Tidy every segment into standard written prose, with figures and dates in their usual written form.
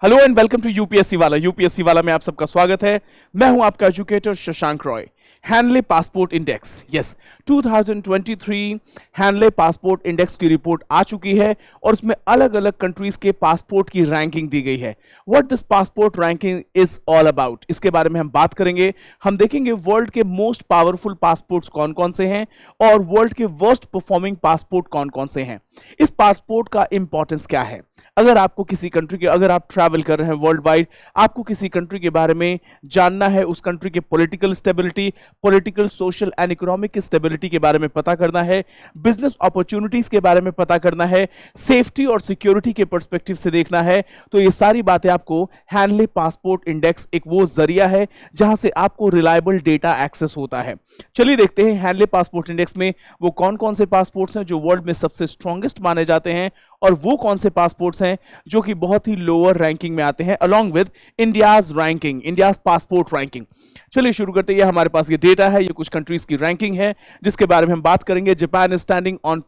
Hello and welcome to UPSC वाला। UPSC वाला में आप सबका स्वागत है। मैं हूं आपका educator Shashank Roy. Henley passport index, yes, 2023 Henley passport index की रिपोर्ट आ चुकी है और उसमें अलग अलग कंट्रीज के पासपोर्ट की रैंकिंग दी गई है। What this passport ranking is all about, इसके बारे में हम बात करेंगे। हम देखेंगे वर्ल्ड के मोस्ट पावरफुल पासपोर्ट्स कौन कौन से हैं और वर्ल्ड के वर्स्ट परफॉर्मिंग पासपोर्ट कौन कौन से हैं। इस पासपोर्ट का इंपॉर्टेंस क्या है। अगर आपको किसी कंट्री के, अगर आप ट्रैवल कर रहे हैं वर्ल्ड वाइड, आपको किसी कंट्री के बारे में जानना है, उस कंट्री के political stability, political, social and economic stability के बारे में पता करना है, बिजनेस अपॉर्चुनिटीज के बारे में पता करना है, सेफ्टी और सिक्योरिटी के पर्सपेक्टिव से देखना है, तो ये सारी बातें आपको हैनले पासपोर्ट इंडेक्स एक वो जरिया है जहां से आपको रिलायबल डेटा एक्सेस होता है। चलिए देखते हैं हैनले पासपोर्ट इंडेक्स में वो कौन कौन से पासपोर्ट्स हैं जो वर्ल्ड में सबसे स्ट्रॉन्गेस्ट माने जाते हैं और वो कौन से पासपोर्ट्स हैं जो कि बहुत ही लोअर रैंकिंग में आते हैं, along with India's ranking, India's passport ranking. चलिए शुरू करते हैं। हमारे पास ये डेटा है, ये कुछ कंट्रीज की रैंकिंग है जिसके बारे में हम बात करेंगे। Japan is standing on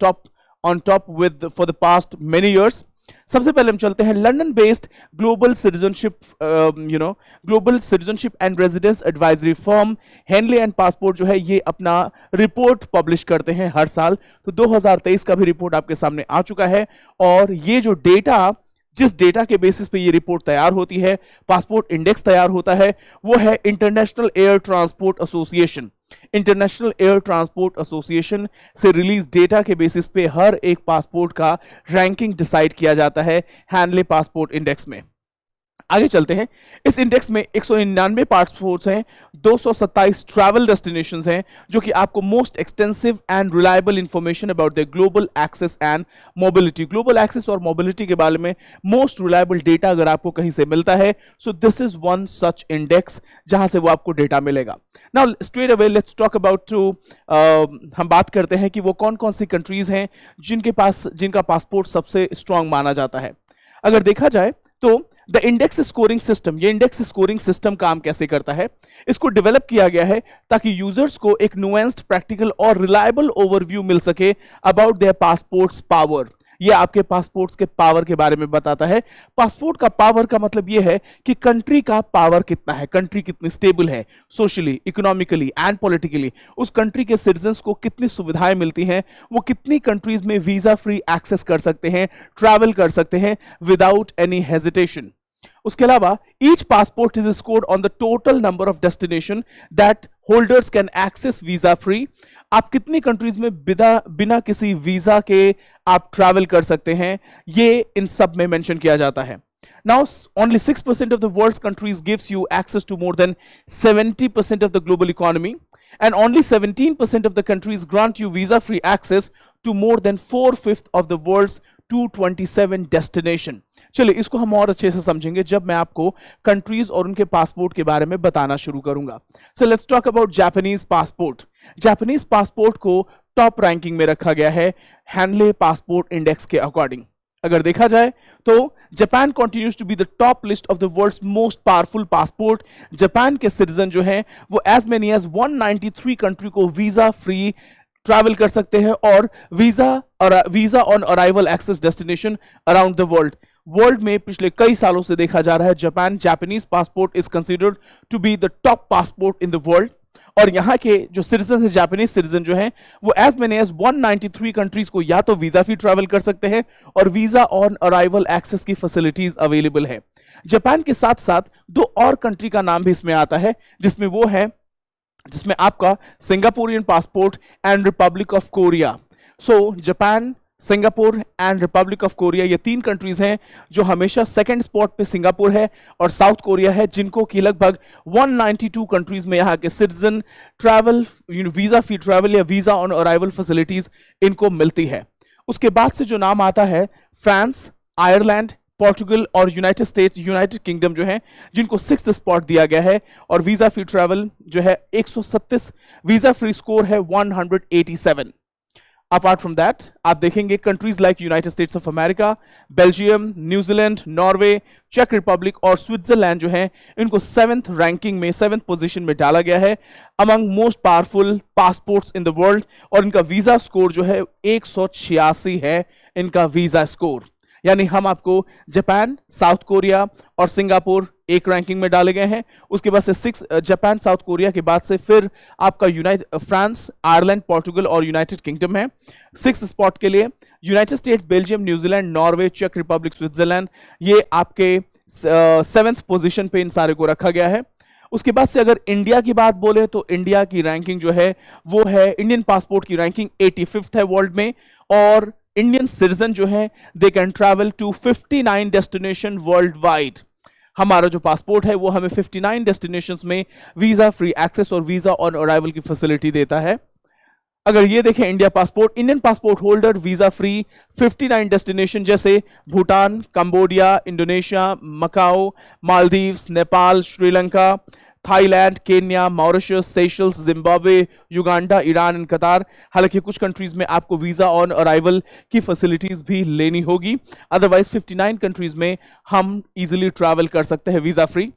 top with for the past many years. सबसे पहले हम चलते हैं London based global citizenship and residence advisory firm Henle and passport जो है ये अपना रिपोर्ट पब्लिश करते हैं हर साल। तो 2023 का भी रिपोर्ट आपके सामने आ चुका है और ये जो डेटा, जिस डेटा के बेसिस पे ये रिपोर्ट तैयार होती है, पासपोर्ट इंडेक्स तैयार होता है, वो है international air transport association. International air transport association से रिलीज डेटा के बेसिस पे हर एक पासपोर्ट का रैंकिंग डिसाइड किया जाता है हैनले पासपोर्ट इंडेक्स में। आगे चलते हैं। इस इंडेक्स में 199 पासपोर्ट्स हैं, 227 ट्रैवल डेस्टिनेशंस हैं जो कि आपको most extensive and reliable information about the global access and mobility, global access और मोबिलिटी के बारे में मोस्ट रिलायबल डेटा अगर आपको कहीं से मिलता है, so this is one such index जहां से वो आपको डेटा मिलेगा। Now straight away let's talk about हम बात करते हैं कि वो कौन कौन सी कंट्रीज हैं जिनका पासपोर्ट सबसे स्ट्रांग माना जाता है। अगर देखा जाए तो द इंडेक्स स्कोरिंग सिस्टम, ये इंडेक्स स्कोरिंग सिस्टम काम कैसे करता है, इसको डेवलप किया गया है ताकि यूजर्स को एक नुएंस्ड, प्रैक्टिकल और रिलायबल ओवरव्यू मिल सके अबाउट देयर पासपोर्ट्स पावर। ये आपके पासपोर्ट्स के पावर के बारे में बताता है। पासपोर्ट का पावर का मतलब ये है कि कंट्री का पावर कितना है, कंट्री कितनी स्टेबल है सोशली, इकोनॉमिकली एंड पॉलिटिकली, उस कंट्री के सिटीजन्स को कितनी सुविधाएं मिलती हैं, वो कितनी कंट्रीज में वीजा फ्री एक्सेस कर सकते हैं, ट्रैवल कर सकते हैं विदाउट एनी हेजिटेशन। उसके अलावा each passport is scored on the total number of destination that holders can access visa free. आप कितनी कंट्रीज में बिना किसी वीजा के आप ट्रैवल कर सकते हैं, ये इन सब में मेंशन किया जाता है। Now, only 6% of the world's countries gives you access to more than 70% of the global economy, and only 17% of the countries grant you visa-free access to more than 4/5 of the world's 227 destination. चलिए इसको हम और अच्छे से समझेंगे जब मैं आपको कंट्रीज और उनके पासपोर्ट के बारे में बताना शुरू करूंगा। So let's talk about Japanese passport. Japanese passport को टॉप रैंकिंग में रखा गया है हैनले पासपोर्ट इंडेक्स के अकॉर्डिंग। अगर देखा जाए तो Japan continues to be the top list of the world's most powerful passport. Japan के सिटीजन जो हैं वो एज मेनी एज 193 कंट्री को वीजा फ्री ट्रैवल कर सकते हैं और visa on arrival access destination around the world में पिछले कई सालों से देखा जा रहा है Japanese passport is considered to be the top passport in the world. और यहाँ के जो सिटीजन है, जापानीज सिटीजन जो हैं वो एज मेनी एज 193 कंट्रीज को या तो वीजा फ्री ट्रैवल कर सकते हैं और वीजा ऑन अराइवल एक्सेस की फैसिलिटीज अवेलेबल है। जापान के साथ साथ दो और कंट्री का नाम भी इसमें आता है जिसमें आपका Singaporean passport and Republic of Korea. So Japan, Singapore and Republic of Korea, ये तीन कंट्रीज हैं जो हमेशा सेकंड स्पॉट पे सिंगापुर है और साउथ कोरिया है, जिनको कि लगभग 192 कंट्रीज में यहाँ के citizen travel, visa free travel या वीजा ऑन अराइवल फैसिलिटीज इनको मिलती है। उसके बाद से जो नाम आता है फ्रांस, आयरलैंड, पोर्टुगल और यूनाइटेड किंगडम जो है, जिनको 6th स्पॉट दिया गया है और वीजा फ्री ट्रैवल जो है 137, वीजा फ्री स्कोर है 187। अपार्ट फ्रॉम दैट आप देखेंगे countries like United States of America, Belgium, New Zealand, Norway, चेक रिपब्लिक और स्विट्जरलैंड जो है इनको 7th रैंकिंग में, 7th पोजीशन में डाला गया है among most powerful passports in the world. और इनका वीजा स्कोर जो है 186 है इनका वीजा स्कोर। यानी हम आपको जापान, साउथ कोरिया और सिंगापुर एक रैंकिंग में डाले गए हैं। उसके बाद से 6 जापान, साउथ कोरिया के बाद से फिर आपका फ्रांस, आयरलैंड, पोर्टुगल और यूनाइटेड किंगडम है 6th स्पॉट के लिए। United States, Belgium, New Zealand, Norway, चेक रिपब्लिक, स्विट्जरलैंड, ये आपके 7th पोजीशन पे इन सारे को रखा गया है। उसके बाद से अगर इंडिया की बात बोले तो इंडिया की रैंकिंग जो है वो है, इंडियन पासपोर्ट की रैंकिंग 85th है वर्ल्ड में, और इंडियन सिटीजन जो है they can travel to 59 destination worldwide. हमारा जो पासपोर्ट है वो हमें 59 डेस्टिनेशंस में वीजा फ्री एक्सेस और वीजा ऑन अराइवल की फैसिलिटी देता है। अगर ये देखें India passport, Indian passport holder visa free 59 destination जैसे Bhutan, Cambodia, Indonesia, Macau, Maldives, Nepal, Sri Lanka, Thailand, Kenya, Mauritius, Seychelles, Zimbabwe, Uganda, Iran and Qatar. हालांकि कुछ कंट्रीज में आपको वीजा ऑन अराइवल की फैसिलिटीज भी लेनी होगी, अदरवाइज 59 कंट्रीज में हम इजीली ट्रैवल कर सकते हैं वीजा फ्री।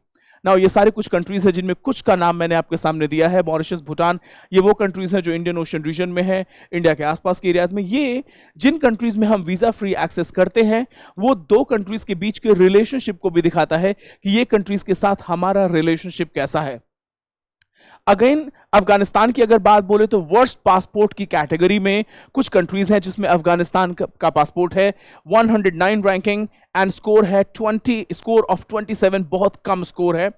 नाउ ये सारे कुछ कंट्रीज हैं जिनमें कुछ का नाम मैंने आपके सामने दिया है। मॉरिशस, भूटान, ये वो कंट्रीज हैं जो इंडियन ओशन रीजन में है, इंडिया के आसपास के एरियाज में। ये जिन कंट्रीज में हम वीजा फ्री एक्सेस करते हैं वो दो कंट्रीज के बीच के रिलेशनशिप को भी दिखाता है कि ये कंट्रीज के साथ हमारा रिलेशनशिप कैसा है। अगेन अफगानिस्तान की अगर बात बोले तो वर्स्ट पासपोर्ट की कैटेगरी में कुछ कंट्रीज हैं जिसमें अफगानिस्तान का पासपोर्ट है 109 रैंकिंग एंड स्कोर है 20 स्कोर ऑफ 27, बहुत कम स्कोर है।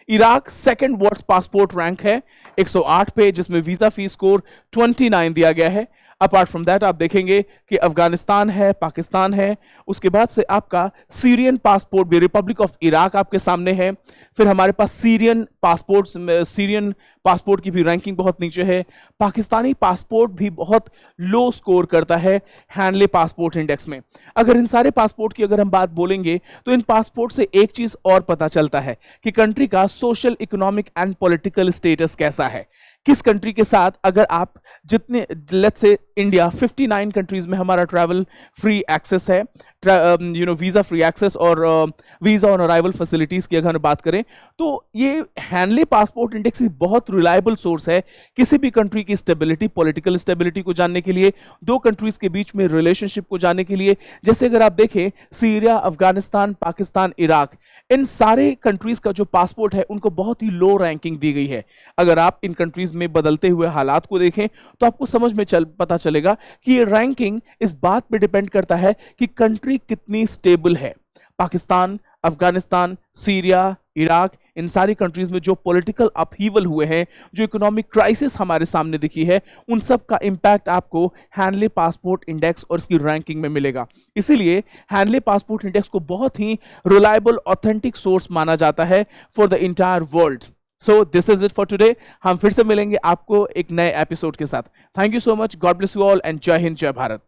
Iraq second worst passport rank है 108 पे, जिसमें वीजा फी स्कोर 29 दिया गया है। अपार्ट फ्रॉम दैट आप देखेंगे कि अफगानिस्तान है, पाकिस्तान है, उसके बाद से आपका सीरियन पासपोर्ट भी, रिपब्लिक ऑफ इराक आपके सामने है। फिर हमारे पास सीरियन पासपोर्ट की भी रैंकिंग बहुत नीचे है। पाकिस्तानी पासपोर्ट भी बहुत लो स्कोर करता है हैंडले पासपोर्ट इंडेक्स में। अगर इन सारे पासपोर्ट की अगर हम बात बोलेंगे तो इन पासपोर्ट से एक चीज और पता चलता है कि कंट्री का social, economic and political status कैसा है। किस कंट्री के साथ अगर आप जितने, लेट्स से इंडिया 59 कंट्रीज में हमारा ट्रैवल फ्री एक्सेस है, वीजा फ्री एक्सेस और वीजा ऑन अराइवल फैसिलिटीज की अगर बात करें तो ये हैंडले पासपोर्ट इंडेक्स बहुत रिलायबल सोर्स है किसी भी कंट्री की स्टेबिलिटी, पॉलिटिकल स्टेबिलिटी को जानने के लिए, दो कंट्रीज के बीच में रिलेशनशिप को जानने के लिए। जैसे अगर आप देखें सीरिया, अफगानिस्तान, पाकिस्तान, इराक, इन सारे कंट्रीज का जो पासपोर्ट है उनको बहुत ही लो रैंकिंग दी गई है। अगर आप इन कंट्रीज में बदलते हुए हालात को देखें तो आपको समझ में पता चलेगा कि ये रैंकिंग इस बात पे डिपेंड करता है कि कंट्री कितनी स्टेबल है। पाकिस्तान, अफगानिस्तान, सीरिया, इराक, इन सारी कंट्रीज में जो पॉलिटिकल अपहीवल हुए हैं, जो इकोनॉमिक क्राइसिस हमारे सामने दिखी है, उन सब का इंपैक्ट आपको हैंडले पासपोर्ट इंडेक्स और इसकी रैंकिंग में मिलेगा। इसीलिए हैंडले पासपोर्ट इंडेक्स को बहुत ही रिलायबल, ऑथेंटिक सोर्स माना जाता है for the entire world. So this is it for today. हम फिर से मिलेंगे आपको एक नए एपिसोड के साथ। Thank you so much, God bless you all and जय हिंद, जय भारत।